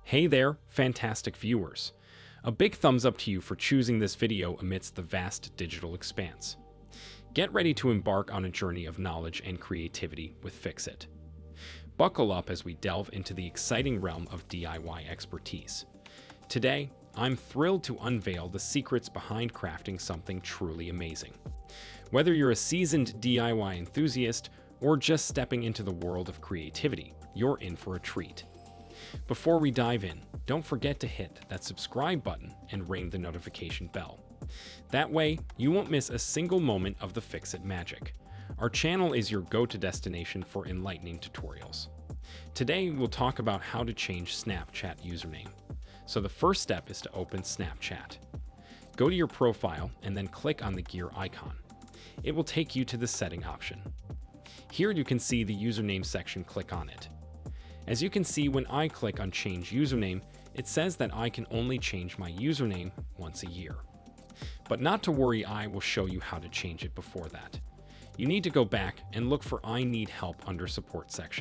Hey there, fantastic viewers. A big thumbs up to you for choosing this video amidst the vast digital expanse. Get ready to embark on a journey of knowledge and creativity with Fixit. Buckle up as we delve into the exciting realm of DIY expertise. Today, I'm thrilled to unveil the secrets behind crafting something truly amazing. Whether you're a seasoned DIY enthusiast or just stepping into the world of creativity, you're in for a treat. Before we dive in, don't forget to hit that subscribe button and ring the notification bell. That way, you won't miss a single moment of the Fixit magic. Our channel is your go-to destination for enlightening tutorials. Today, we'll talk about how to change Snapchat username. So the first step is to open Snapchat. Go to your profile and then click on the gear icon. It will take you to the setting option. Here you can see the username section. Click on it. As you can see, when I click on change username, it says that I can only change my username once a year. But not to worry, I will show you how to change it before that. You need to go back and look for I need help under support section.